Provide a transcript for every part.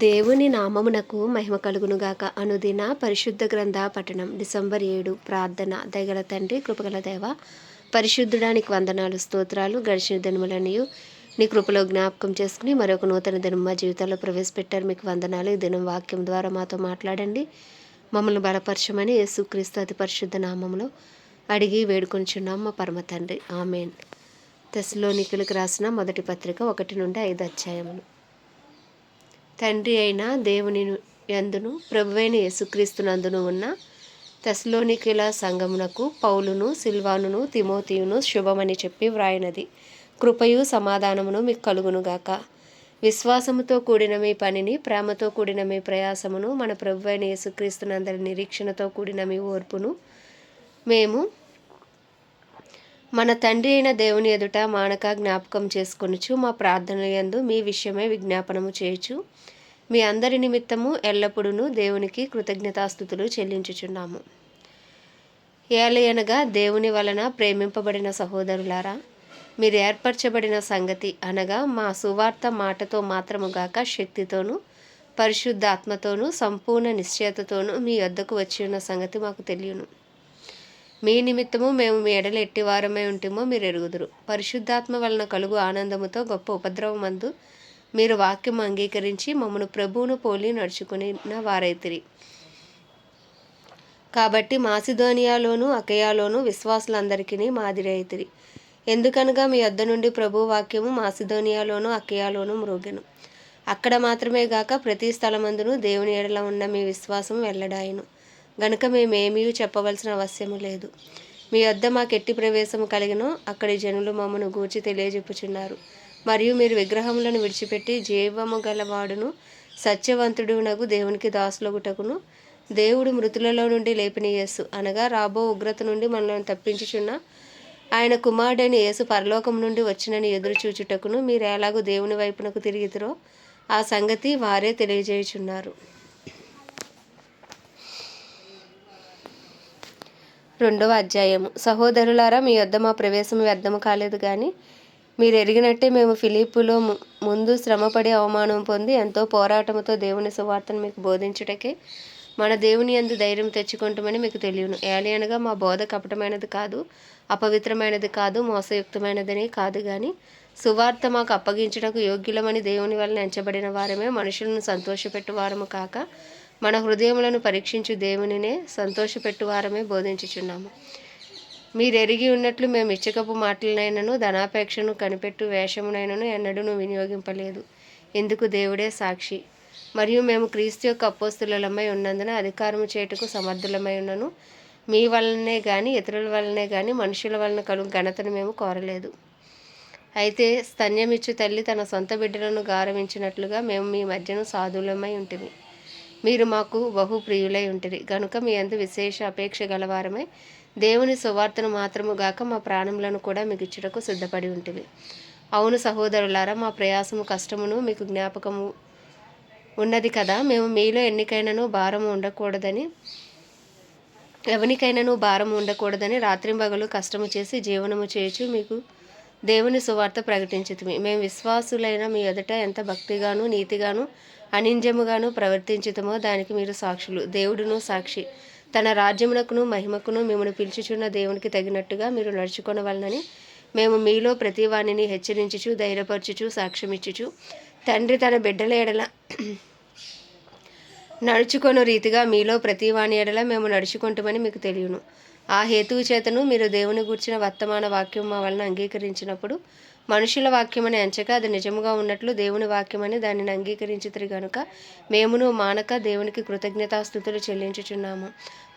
దేవుని నామమునకు మహిమ కలుగునుగాక. అనుదిన పరిశుద్ధ గ్రంథ పఠనం. డిసెంబర్ 7. ప్రార్థన. దయగల తండ్రి, కృపగల దేవ, పరిశుద్ధుడానికి వందనాలు, స్తోత్రాలు. గడిచిన దినములనియు నీ కృపలో జ్ఞాపకం చేసుకుని మరొక నూతన దినం మా జీవితాల్లో ప్రవేశపెట్టారు. మీకు వందనాలు. ఈ దినం వాక్యం ద్వారా మాతో మాట్లాడండి, మమ్మల్ని బలపరచమని యేసుక్రీస్తు అతి పరిశుద్ధ నామములో అడిగి వేడుకొంచున్నాం మా పరమ తండ్రి. ఆమెన్. తెస్సలోనికీయులకు రాసిన మొదటి పత్రిక 1 నుండి 5 అధ్యాయములు. తండ్రి అయిన దేవుని యందును ప్రభువైన యేసుక్రీస్తునందును ఉన్న తెస్సలోనికీయుల సంఘమునకు పౌలును, సిల్వానును, తిమోతియును శుభమని చెప్పి వ్రాయినది. కృపయు సమాధానమును మీకు కలుగునుగాక. విశ్వాసముతో కూడిన మీ పనిని, ప్రేమతో కూడిన మీ ప్రయాసమును, మన ప్రభువైన యేసుక్రీస్తునందరి నిరీక్షణతో కూడిన మీ ఓర్పును మేము మన తండ్రి అయిన దేవుని ఎదుట మానక జ్ఞాపకం చేసుకొనుచు మా ప్రార్థనల యందు మీ విషయమై విజ్ఞాపనము చేయుచు మీ అందరి నిమిత్తము ఎల్లప్పుడూ దేవునికి కృతజ్ఞతాస్తుతులు చెల్లించుచున్నాము. ఏలయనగా దేవుని వలన ప్రేమింపబడిన సహోదరులారా, మీరు ఏర్పరచబడిన సంగతి అనగా మా సువార్త మాటతో మాత్రముగాక శక్తితోనూ పరిశుద్ధాత్మతోనూ సంపూర్ణ నిశ్చయతతోనూ మీ వద్దకు వచ్చి ఉన్న సంగతి మాకు తెలియను. మీ నిమిత్తము మేము మీ ఎడల ఎట్టివారమై ఉంటేమో మీరు ఎరుగుదురు. పరిశుద్ధాత్మ వలన కలుగు ఆనందముతో గొప్ప ఉపద్రవమందు మీరు వాక్యం అంగీకరించి మమ్మను ప్రభువును పోలి నడుచుకుని వారైతిరి. కాబట్టి మాసిదోనియాలోను అకయాలోను విశ్వాసులందరికీ మాదిరి అయితిరి. ఎందుకనగా మీ వద్ద నుండి ప్రభు వాక్యము మాసిదోనియాలోను అకయాలోను మ్రోగెను. అక్కడ మాత్రమే గాక ప్రతి స్థలమందును దేవుని ఎడల ఉన్న మీ విశ్వాసం వెల్లడాయను గనుక మేమేమీ చెప్పవలసిన అవశ్యము లేదు. మీ వద్ద మాకెట్టి ప్రవేశము కలిగినో అక్కడి జనులు మమ్మను గూర్చి తెలియజెప్పుచున్నారు. మరియు మీరు విగ్రహములను విడిచిపెట్టి జీవము గలవాడును సత్యవంతుడునగు దేవునికి దాసులగుటకును దేవుడు మృతులలో నుండి లేపిన యేసు అనగా రాబో ఉగ్రత నుండి మనల్ని తప్పించుచున్న ఆయన కుమారుడైన యేసు పరలోకం నుండి వచ్చినని ఎదురు చూచుటకును మీరు ఎలాగూ దేవుని వైపునకు తిరిగితిరో ఆ సంగతి వారే తెలియజేయుచున్నారు. 2వ అధ్యాయము. సహోదరులారా, మీ వద్ద మా ప్రవేశం వ్యర్థము కాలేదు కానీ మీరు ఎరిగినట్టే మేము ఫిలిప్పులో ముందు శ్రమపడి అవమానం పొంది ఎంతో పోరాటముతో దేవుని సువార్తను మీకు బోధించుటకే మన దేవుని యందు ధైర్యం తెచ్చుకుంటామని మీకు తెలియను. ఏలయనగా మా బోధ కపటమైనది కాదు, అపవిత్రమైనది కాదు, మోసయుక్తమైనదని కాదు గాని సువార్త మాకు అప్పగించుటకు యోగ్యులమని దేవుని వలన ఎంచబడిన వారమే, మనుషులను సంతోషపెట్టు వారము కాక మన హృదయములను పరీక్షించు దేవునినే సంతోషపెట్టు వారమే బోధించుచున్నాము. మీరు ఎరిగి ఉన్నట్లు మేము ఇచ్చకపు మాటలనైనను ధనాపేక్షను కనిపెట్టు వేషమునైనను ఎన్నడూ వినియోగింపలేదు. ఇందుకు దేవుడే సాక్షి. మరియు మేము క్రీస్తు యొక్క అపోస్తులమై ఉన్నందున అధికారము చేయుటకు సమర్థులమై ఉన్నను మీ వలనే గాని ఇతరుల వలనే గాని మనుషుల వలన కలుగు ఘనతను మేము కోరలేదు. అయితే స్తన్యమిచ్చు తల్లి తన సొంత బిడ్డలను గారవించినట్లుగా మేము మీ మధ్యను సాధువులమై ఉంటిమి. మీరు మాకు బహు ప్రియులై ఉంటిరి గనుక మీ అందు విశేష అపేక్ష గలవారమై దేవుని సువార్తను మాత్రము గాక మా ప్రాణములను కూడా మీకు ఇచ్చుటకు సిద్ధపడి ఉంటివి. అవును సహోదరులారా, మా ప్రయాసము కష్టమును మీకు జ్ఞాపకము ఉన్నది కదా. మేము మీలో ఎవనికైనాను భారము ఉండకూడదని రాత్రింబగలు కష్టము చేసి జీవనము చేయుచు మీకు దేవుని సువార్త ప్రకటించితిమి. మేము విశ్వాసులైన మీ ఎదుట ఎంత భక్తిగాను నీతిగాను అనింద్యముగాను ప్రవర్తించుతమో దానికి మీరు సాక్షులు. దేవుడును సాక్షి. తన రాజ్యమునకును మహిమకును మిమ్మల్ని పిలుచుచున్న దేవునికి తగినట్టుగా మీరు నడుచుకొనవలనని మేము మీలో ప్రతి వానిని హెచ్చరించుచు ధైర్యపరచుచు సాక్ష్యమిచ్చుచు తండ్రి తన బిడ్డల ఎడల నడుచుకొను రీతిగా మీలో ప్రతి వాని ఎడల మేము నడుచుకుంటామని మీకు తెలియను. ఆ హేతువు చేతను మీరు దేవుని గూర్చిన వర్తమాన వాక్యం మా వలన అంగీకరించినప్పుడు మనుషుల వాక్యమని ఎంచక అది నిజముగా ఉన్నట్లు దేవుని వాక్యమని దానిని అంగీకరించితిరి గనుక మేమును మానక దేవునికి కృతజ్ఞతాస్తుతులు చెల్లించుచున్నాము.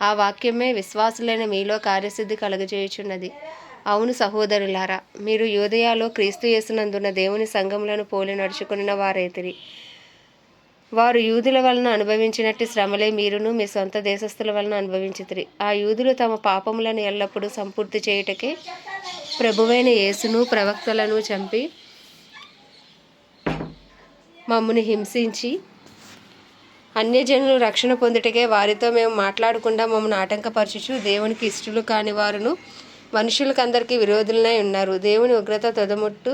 ఆ వాక్యమే విశ్వాసులైన మీలో కార్యసిద్ధి కలగజేయుచున్నది. అవును సహోదరులారా, మీరు యూదయలో క్రీస్తు యేసునందున్న దేవుని సంఘములను పోలి నడుచుకున్న వారైతిరి. వారు యూదుల వలన అనుభవించినట్టు శ్రమలే మీరును మీ సొంత దేశస్థుల వలన అనుభవించితిరి. ఆ యూదులు తమ పాపములను ఎల్లప్పుడూ సంపూర్తి చేయుటకే ప్రభువైన యేసును ప్రవక్తలను చంపి మమ్మును హింసించి అన్యజనులు రక్షణ పొందుటకే వారితో మేము మాట్లాడకుండా మమ్మల్ని ఆటంకపరచుచు దేవునికి ఇష్టలు కాని వారును మనుషులకందరికీ విరోధులనై ఉన్నారు. దేవుని ఉగ్రత తొదముట్టు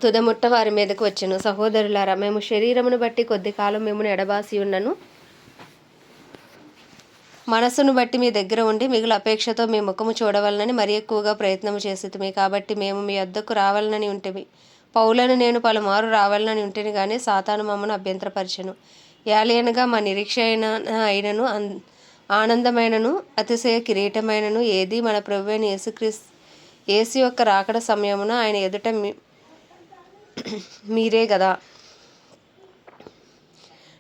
తుదముట్ట వారి మీదకు వచ్చెను. సహోదరులారా, మేము శరీరమును బట్టి కొద్ది కాలం మిమ్మును ఎడబాసి ఉన్నను, మనస్సును బట్టి మీ దగ్గర ఉండి మిగులు అపేక్షతో మీ ముఖము చూడవలనని మరి ఎక్కువగా ప్రయత్నము చేసితిమి. కాబట్టి మేము మీ వద్దకు రావాలనని ఉంటిమి. పౌలను నేను పలుమారు రావాలని ఉంటిని కానీ సాతాను మమ్మను అభ్యంతరపరిచెను. ఏలయనగా మా నిరీక్ష అయినను ఆనందమైనను అతిశయ కిరీటమైనను ఏది మన ప్రభువైన యేసు యొక్క రాకడ సమయమున ఆయన ఎదుట మీరే గదా.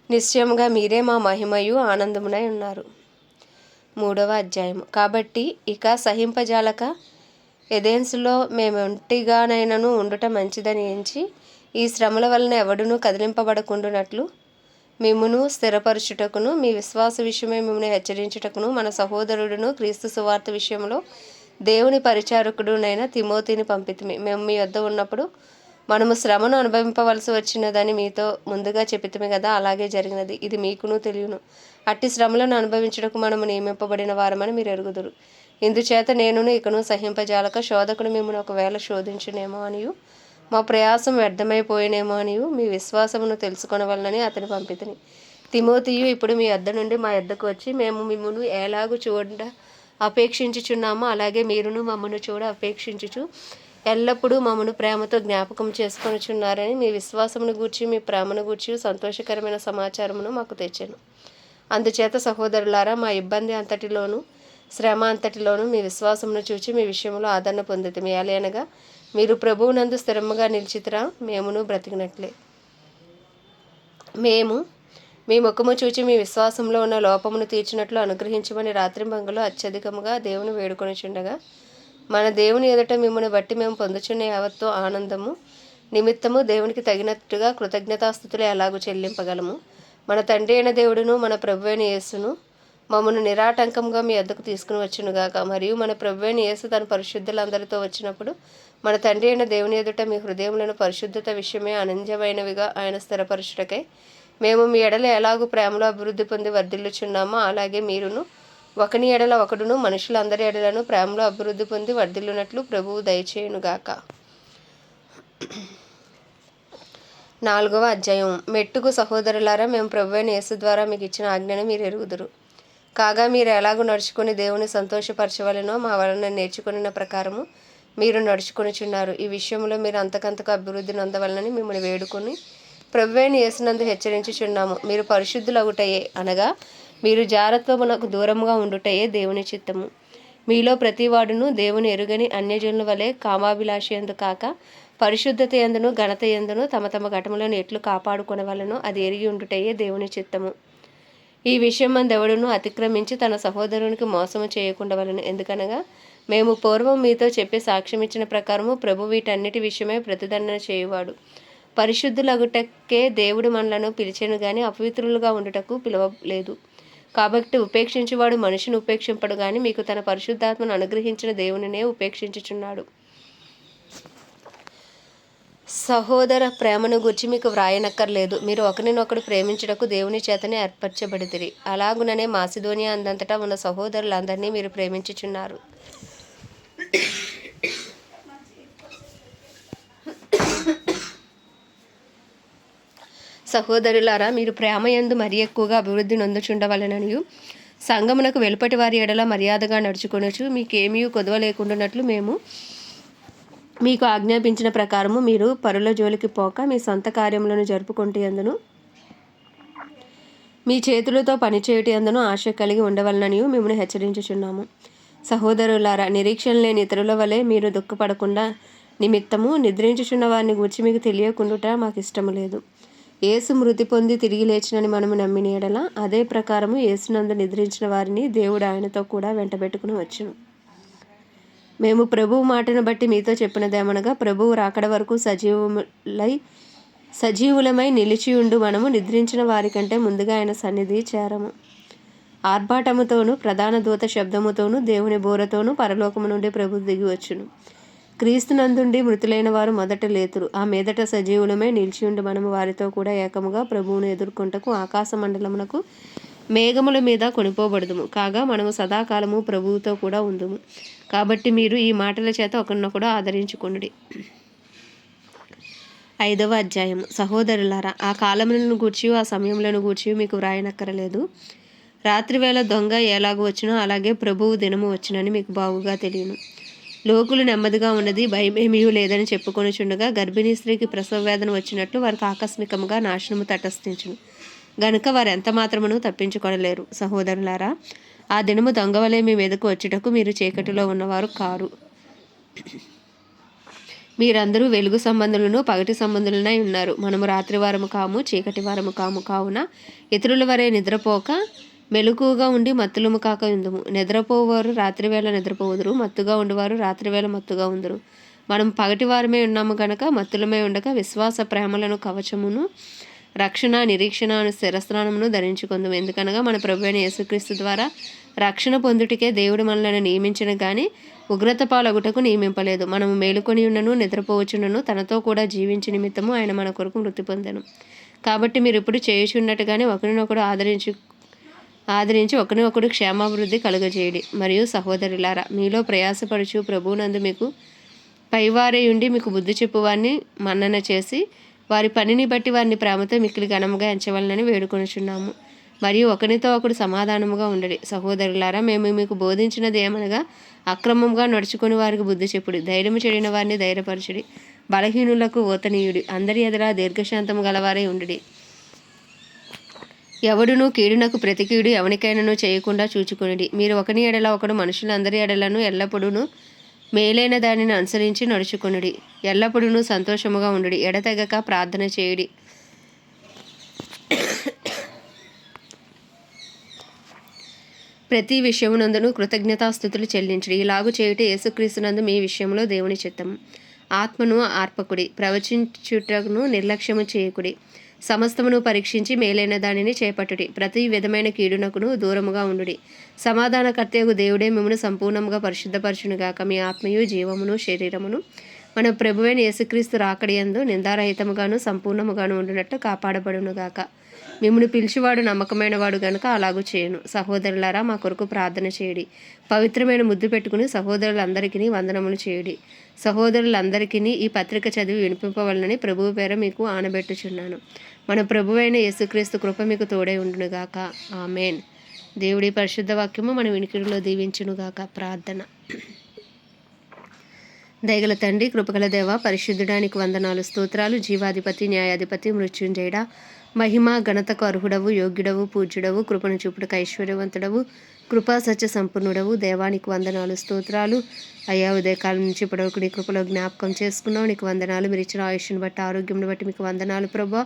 నిశ్చయముగా మీరే మా మహిమయు ఆనందమునై ఉన్నారు. 3వ అధ్యాయము. కాబట్టి ఇక సహింపజాలక ఎథెన్సులో మేమొంటిగానైనను ఉండుట మంచిదని ఎంచి ఈ శ్రమల వలన ఎవడునూ కదిలింపబడకుండునట్లు మిమ్మును స్థిరపరచుటకును మీ విశ్వాస విషయమై మిమ్మల్ని హెచ్చరించుటకును మన సహోదరుడును క్రీస్తు సువార్త విషయంలో దేవుని పరిచారకుడునైన తిమోతిని పంపితిమి. మేము మీ వద్ద ఉన్నప్పుడు మనము శ్రమను అనుభవింపవలసి వచ్చినదని మీతో ముందుగా చెప్పితిమి కదా, అలాగే జరిగినది. ఇది మీకును తెలియను. అట్టి శ్రమలను అనుభవించుటకు మనము నియమింపబడిన వారమని మీరు ఎరుగుదురు. ఇందుచేత నేనును ఇకను సహింపజాలక శోధకుడు మిమ్మల్ని ఒకవేళ శోధించునేమో అనియు మా ప్రయాసం వ్యర్థమైపోయినేమో అనియు మీ విశ్వాసమును తెలుసుకొనవలనని అతని పంపితిని. తిమోతియు ఇప్పుడు మీ వద్ద నుండి మా వద్దకు వచ్చి మేము మిమ్మును ఎలాగూ చూడ అపేక్షించుచున్నామో అలాగే మీరును మమ్మను చూడ అపేక్షించుచు ఎల్లప్పుడూ మమ్మను ప్రేమతో జ్ఞాపకం చేసుకొనుచున్నారని మీ విశ్వాసమును గూర్చి మీ ప్రేమను గూర్చి సంతోషకరమైన సమాచారమును మాకు తెచ్చాను. అందుచేత సహోదరులారా, మా ఇబ్బంది అంతటిలోనూ శ్రమ అంతటిలోనూ మీ విశ్వాసమును చూచి మీ విషయంలో ఆదరణ పొందితిమి. ఏలయనగా మీరు ప్రభువునందు స్థిరముగా నిలిచితిరా, మేమును బ్రతికినట్లే. మేము మీ ముఖము చూచి మీ విశ్వాసంలో ఉన్న లోపమును తీర్చినట్లు అనుగ్రహించమని రాత్రింబగళ్ళు అత్యధికముగా దేవుని వేడుకొనుచుండగా మన దేవుని ఎదుట మిమ్మల్ని బట్టి మేము పొందుచున్న యావత్తు ఆనందము నిమిత్తము దేవునికి తగినట్టుగా కృతజ్ఞతాస్థుతులు ఎలాగూ చెల్లింపగలము. మన తండ్రి అయిన దేవుడును మన ప్రభువైన యేసును మమ్మను నిరాటంకంగా మీ వద్దకు తీసుకుని వచ్చునుగాక. మరియు మన ప్రభువైన యేసు తన పరిశుద్ధులందరితో వచ్చినప్పుడు మన తండ్రి అయిన దేవుని ఎదుట మీ హృదయములను పరిశుద్ధత విషయమే అనంజమైనవిగా ఆయన స్థిరపరచుటకై మేము మీ ఎడల ఎలాగూ ప్రేమలో అభివృద్ధి పొంది వర్ధిల్లుచున్నామో అలాగే మీరును ఒకని ఎడల ఒకడును మనుషులందరి ఎడలను ప్రేమలో అభివృద్ధి పొంది వర్ధిల్లునట్లు ప్రభువు దయచేయునుగాక. 4వ అధ్యాయం. మెట్టుకు సహోదరులారా, మేము ప్రభువైన యేసు ద్వారా మీకు ఇచ్చిన ఆజ్ఞను మీరు ఎరుగుదురు. కాగా మీరు ఎలాగూ నడుచుకుని దేవుని సంతోషపరచవలెనో మా వలన నేర్చుకున్న ప్రకారము మీరు నడుచుకొనుచున్నారు. ఈ విషయంలో మీరు అంతకంతకు అభివృద్ధి నొందవలనని మిమ్మల్ని వేడుకొని ప్రభువైన యేసునందు హెచ్చరించుచున్నాము. మీరు పరిశుద్ధులగుటయే అనగా మీరు జారత్వమునకు దూరముగా ఉండుటయే దేవుని చిత్తము. మీలో ప్రతివాడును దేవుని ఎరుగని అన్యజనుల వలె కామాభిలాషి యందు కాక పరిశుద్ధత యందును ఘనత యందును తమ తమ ఘటములను ఎట్లు కాపాడుకొనవలనో అది ఎరిగి ఉండుటయే దేవుని చిత్తము. ఈ విషయం మందెవడును అతిక్రమించి తన సహోదరునికి మోసము చేయకుండవలను. ఎందుకనగా మేము పూర్వం మీతో చెప్పి సాక్ష్యమిచ్చిన ప్రకారము ప్రభు వీటన్నిటి విషయమై ప్రతిదండన చేయువాడు. పరిశుద్ధులగుటకే దేవుడు మనలను పిలిచెను గాని అపవిత్రులుగా ఉండుటకు పిలవలేదు. కాబట్టి ఉపేక్షించువాడు మనిషిని ఉపేక్షింపడు గాని మీకు తన పరిశుద్ధాత్మను అనుగ్రహించిన దేవునినే ఉపేక్షించుచున్నాడు. సహోదర ప్రేమను గురించి మీకు వ్రాయనక్కర్లేదు. మీరు ఒకరినొకడు ప్రేమించుటకు దేవుని చేతనే ఏర్పరచబడితిరి. అలాగుననే మాసిదోనియా అందంతటా ఉన్న సహోదరులందరినీ మీరు ప్రేమించుచున్నారు. సహోదరులారా, మీరు ప్రేమయందు మరి ఎక్కువగా అభివృద్ధి నొందుచుండవలెననియు సంఘమునకు వెలుపటి వారి ఎడల మర్యాదగా నడుచుకొనుచు మీకేమీ కొదవ లేకుండానట్లు మేము మీకు ఆజ్ఞాపించిన ప్రకారము మీరు పరుల జోలికి పోక మీ సొంత కార్యములను జరుపుకుంటూ అందును మీ చేతులతో పనిచేయుటి అందును ఆశ కలిగి ఉండవలననియు మిమ్మల్ని హెచ్చరించుచున్నాము. సహోదరులారా, నిరీక్షణ లేని ఇతరుల వలె మీరు దుఃఖపడకుండా నిమిత్తము నిద్రించుచున్న వారిని గూర్చి మీకు తెలియకుండుట మాకు ఇష్టము లేదు. యేసు మృతి పొంది తిరిగి లేచినని మనము నమ్మిన ఎడల అదే ప్రకారము యేసునందు నిద్రించిన వారిని దేవుడు ఆయనతో కూడా వెంటబెట్టుకుని వచ్చును. మేము ప్రభువు మాటను బట్టి మీతో చెప్పినదేమనగా ప్రభువు రాకడ వరకు సజీవులమై నిలిచియుండు మనము నిద్రించిన వారికంటే ముందుగా ఆయన సన్నిధి చేరము. ఆర్భాటముతోనూ ప్రధాన దూత శబ్దముతోనూ దేవుని బోరతోనూ పరలోకము నుండి ప్రభువు దిగి వచ్చును. క్రీస్తునందుండి మృతులైన వారు మొదట లేతురు. ఆ మీదట సజీవులమై నిలిచియుండి మనము వారితో కూడా ఏకముగా ప్రభువును ఎదుర్కొంటకు ఆకాశ మండలమునకు మేఘముల మీద కొనిపోబడుదుము. కాగా మనము సదాకాలము ప్రభువుతో కూడా ఉందుము. కాబట్టి మీరు ఈ మాటల చేత ఒకరినొకడు ఆదరించుకొనుడి. 5వ అధ్యాయం. సహోదరులారా, ఆ కాలములను గూర్చి ఆ సమయములను గూర్చి మీకు వ్రాయనక్కరలేదు. రాత్రివేళ దొంగ ఎలాగూ వచ్చునో అలాగే ప్రభువు దినము వచ్చునని మీకు బాగుగా తెలియను. లోకులు నెమ్మదిగా ఉన్నది భయమేమీ లేదని చెప్పుకొనుచుండగా గర్భిణీ స్త్రీకి ప్రసవ వేదన వచ్చినట్లు వారికి ఆకస్మికముగా నాశనము తటస్థించును గనుక వారు ఎంత మాత్రమును తప్పించుకొనలేరు. సహోదరులారా, ఆ దినము దొంగవలే మీ మీదకు వచ్చుటకు మీరు చీకటిలో ఉన్నవారు కారు. మీరందరూ వెలుగు సంబంధులను పగటి సంబంధులనై ఉన్నారు. మనము రాత్రివారము కాము, చీకటి వారము కాము. కావున ఇతరుల వరే నిద్రపోక మెలకువగా ఉండి మత్తులము కాక ఉందుము. నిద్రపోవారు రాత్రివేళ నిద్రపోవుదురు, మత్తుగా ఉండేవారు రాత్రివేళ మత్తుగా ఉందరు. మనం పగటి వారమే ఉన్నాము గనక మత్తులమే ఉండక విశ్వాస ప్రేమలను కవచమును రక్షణ నిరీక్షణ శిరస్నానమును ధరించుకుందాం. ఎందుకనగా మన ప్రభువైన యేసుక్రీస్తు ద్వారా రక్షణ పొందుటికే దేవుడు మనలను నియమించిన గాని ఉగ్రత పాలగుటకు నియమింపలేదు. మనము మేలుకొని ఉన్నను నిద్రపోవచ్చునను తనతో కూడా జీవించి నిమిత్తము ఆయన మన కొరకు మృతి పొందెను. కాబట్టి మీరు ఇప్పుడు చేయుచున్నట్టుగానే ఒకరినొకడు ఆదరించి ఒకరినొకడు క్షేమాభివృద్ధి కలుగజేయడి. మరియు సహోదరులారా, మీలో ప్రయాసపడుచు ప్రభువునందు మీకు పైవారే ఉండి మీకు బుద్ధి చెప్పువారిని మన్నన చేసి వారి పనిని బట్టి వారిని ప్రేమతో మిక్కిలి ఘనముగా ఎంచవలనని వేడుకొనుచున్నాము. మరియు ఒకరితో ఒకడు సమాధానముగా ఉండడి. సహోదరులారా, మేము మీకు బోధించినది ఏమనగా అక్రమంగా నడుచుకుని వారికి బుద్ధి చెప్పుడి, ధైర్యము చెడిన వారిని ధైర్యపరచుడి, బలహీనులకు ఓతనీయుడి, అందరి ఎదురా దీర్ఘశాంతము గలవారై ఉండుడి. ఎవడును కీడునకు ప్రతి కీడు ఎవనికైనాను చేయకుండా చూచుకొనిడి. మీరు ఒకని ఎడల ఒకడు మనుషులందరి ఎడలను ఎల్లప్పుడూ మేలైన దానిని అనుసరించి నడుచుకొనుడి. ఎల్లప్పుడూ సంతోషముగా ఉండుడి, ఎడతెగక ప్రార్థన చేయుడి. ప్రతి విషయమునందును కృతజ్ఞతాస్థుతులు చెల్లించుడి. ఇలాగు చేయుట యేసుక్రీస్తునందు మీ విషయంలో దేవుని చిత్తము. ఆత్మను ఆర్పకుడి, ప్రవచించుటను నిర్లక్ష్యము చేయకుడి. సమస్తమును పరీక్షించి మేలైన దానిని చేపట్టుడి. ప్రతి విధమైన కీడునకును దూరముగా ఉండుడి. సమాధానకర్తయగు దేవుడే మిమ్మును సంపూర్ణముగా పరిశుద్ధపరచునుగాక. మీ ఆత్మయు జీవమును శరీరమును మన ప్రభువైన యేసుక్రీస్తు రాకడియందు నిందారహితముగాను సంపూర్ణముగాను ఉండునట్లు కాపాడబడునుగాక. మిమ్మును పిలిచివాడు నమ్మకమైన వాడు గనుక అలాగూ చేయను. సహోదరులారా, మా కొరకు ప్రార్థన చేయుడి. పవిత్రమైన ముద్దు పెట్టుకుని సహోదరులందరికీ వందనములు చేయుడి. సహోదరులందరికీ ఈ పత్రిక చదివి వినిపింపవలనని ప్రభువు పేర మీకు ఆనబెట్టుచున్నాను. మన ప్రభువైన యేసుక్రీస్తు కృప మీకు తోడై ఉండునుగాక. ఆమేన్. దేవుడి పరిశుద్ధ వాక్యము మన వినికిడిలో దీవించునుగాక. ప్రార్థన. దయగల తండ్రి, కృపగల దేవ, పరిశుద్ధుడానికి వందనాలు, స్తోత్రాలు. జీవాధిపతి, న్యాయాధిపతి, మృత్యుంజయుడా, మహిమ ఘనతకు అర్హుడవు, యోగ్యుడవు, పూజ్యుడవు, కృపను చూపుటకు ఐశ్వర్యవంతుడవు, కృపా సత్య సంపన్నుడవు, దేవానికి వందనాలు, స్తోత్రాలు. అయ్యా, ఉదయకాలం నుంచి ఇప్పటివరకు నీ కృపలో జ్ఞాపకం చేసుకున్నావు, నీకు వందనాలు. మీరు ఇచ్చిన ఆయుష్ను బట్టి, ఆరోగ్యం బట్టి మీకు వందనాలు ప్రభా.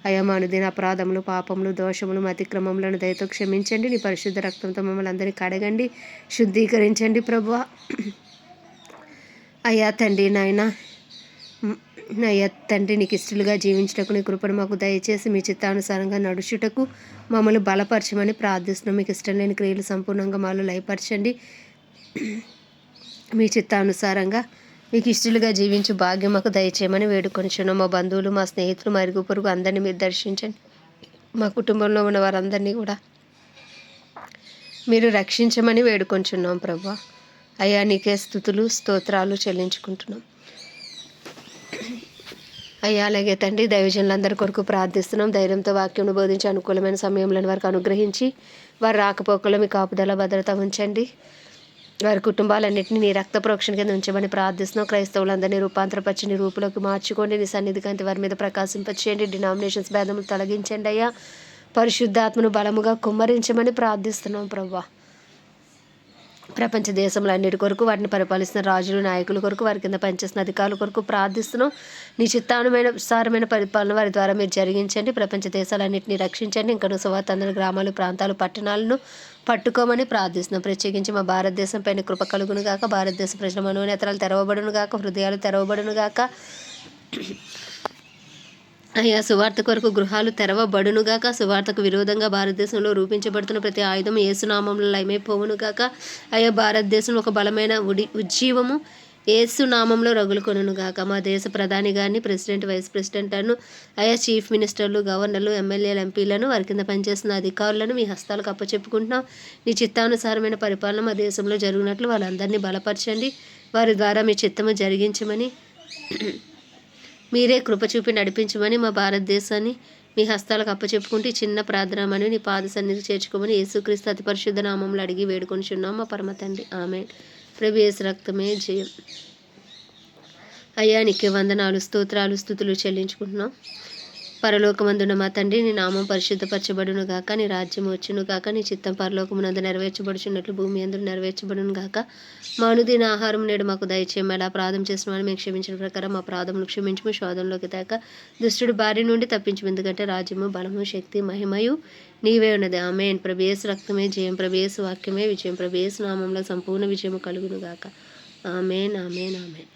అయ్యా, మా అనుదిన అపరాధములు, పాపములు, దోషములు, అతిక్రమములను దయతో క్షమించండి. నీ పరిశుద్ధ రక్తంతో మమ్మల్ని అందరినీ కడగండి, శుద్ధీకరించండి ప్రభా. అయ్యా తండ్రి, నాయన అయ్యా తండ్రి, నీకు ఇష్టలుగా జీవించుటకు నీ కృపను మాకు దయచేసి మీ చిత్తానుసారంగా నడుచుటకు మమ్మల్ని బలపరచమని ప్రార్థిస్తున్నాం. మీకు ఇష్టం లేని క్రియలు సంపూర్ణంగా మాలో లయపరచండి. మీ చిత్తానుసారంగా మీకు ఇష్టలుగా జీవించు భాగ్యం మాకు దయచేయమని వేడుకొనిచున్నాం. మా బంధువులు, మా స్నేహితులు, మా ఇరుగు పొరుగు అందరినీ మీరు దర్శించండి. మా కుటుంబంలో ఉన్న వారందరినీ కూడా మీరు రక్షించమని వేడుకొనిచున్నాం ప్రభా. అయ్యా, నీకే స్తుతులు, స్తోత్రాలు చెల్లించుకుంటున్నాం. అయ్యా, అలాగే తండ్రి, దైవజనులందరి కొరకు ప్రార్థిస్తున్నాం. ధైర్యంతో వాక్యం బోధించి అనుకూలమైన సమయంలో వారికి అనుగ్రహించి వారి రాకపోకలో మీ కాపుదల భద్రత ఉంచండి. వారి కుటుంబాలన్నింటినీ నీ రక్త ప్రోక్షణ కింద ఉంచమని ప్రార్థిస్తున్నాం. క్రైస్తవులందరినీ రూపాంతరపరిచి నీ రూపులోకి మార్చుకోండి. నీ సన్నిధి కాంతి వారి మీద ప్రకాశింపచేయండి. డినామినేషన్స్ భేదములు తొలగించండి. అయ్యా, పరిశుద్ధాత్మను బలముగా కుమ్మరించమని ప్రార్థిస్తున్నాం ప్రభా. ప్రపంచ దేశంలో అన్నిటి కొరకు, వాటిని పరిపాలిస్తున్న రాజులు, నాయకుల కొరకు, వారి కింద పనిచేస్తున్న అధికారుల కొరకు ప్రార్థిస్తున్నాం. నీ చిత్తానుసారమైన పరిపాలన వారి ద్వారా మీరు జరిగించండి. ప్రపంచ దేశాలన్నింటినీ రక్షించండి. ఇంకా సువార్త అందరి గ్రామాలు, ప్రాంతాలు, పట్టణాలను పట్టుకోమని ప్రార్థిస్తున్నాం. ప్రత్యేకించి మా భారతదేశం పైన కృప కలుగును గాక. భారతదేశ ప్రజల మనోనేతరాలు తెరవబడును గాక, హృదయాలు తెరవబడును గాక. అయ్యా, సువార్త కొరకు గృహాలు తెరవబడునుగాక. సువార్తకు విరోధంగా భారతదేశంలో రూపించబడుతున్న ప్రతి ఆయుధం యేసునామంలో లయమైపోవునుగాక. అయ్యా, భారతదేశంలో ఒక బలమైన ఉజ్జీవము యేసునామంలో రగులుకొనుగాక. మా దేశ ప్రధాని గారిని, ప్రెసిడెంట్, వైస్ ప్రెసిడెంట్లను, అయ్యా చీఫ్ మినిస్టర్లు, గవర్నర్లు, ఎమ్మెల్యేలు, ఎంపీలను, వారి కింద పనిచేస్తున్న అధికారులను మీ హస్తాలకు అప్పచెప్పుకుంటున్నాం. నీ చిత్తానుసారమైన పరిపాలన మా దేశంలో జరిగినట్లు వాళ్ళందరినీ బలపరచండి. వారి ద్వారా మీ చిత్తము జరిగించమని మీరే కృప చూపి నడిపించమని మా భారతదేశాన్ని మీ హస్తాలకు అప్పచెప్పుకుంటూ ఈ చిన్న ప్రార్థనమని నీ పాద సన్నిధికి చేర్చుకోమని యేసుక్రీస్తు అతి పరిశుద్ధ నామంలో అడిగి వేడుకొనిచున్నాం మా పరమ తండ్రి. ఆమేన్. ప్రభు యేసు రక్తమే జయం. అయ్యా నీకే వందనాలు, స్తోత్రాలు, స్తుతులు చెల్లించుకుంటున్నాం. పరలోకమందున్న మా తండ్రి, నీ నామం పరిశుద్ధపరచబడును గాక, నీ రాజ్యం వచ్చును గాక, నీ చిత్తం పరలోకమునందు నెరవేర్చబడుచున్నట్లు భూమి యందు నెరవేర్చబడును గాక. మా అనుదిన ఆహారం నేడు మాకు దయచేయము. ఎలా అపరాధం చేసిన వారిని మేము క్షమించిన ప్రకారం మా అపరాధములు క్షమించము. శోధనలోకి తేక దుష్టుడు బారి నుండి తప్పించము. ఎందుకంటే రాజ్యము, బలము, శక్తి, మహిమయు నీవే ఉన్నది. ఆమేన్. ప్రభు యేసు రక్తమే జయం. ప్రభు యేసు వాక్యమే విజయం. ప్రభు యేసు నామంలో సంపూర్ణ విజయము కలుగును గాక. ఆమేన్, ఆమేన్, ఆమేన్.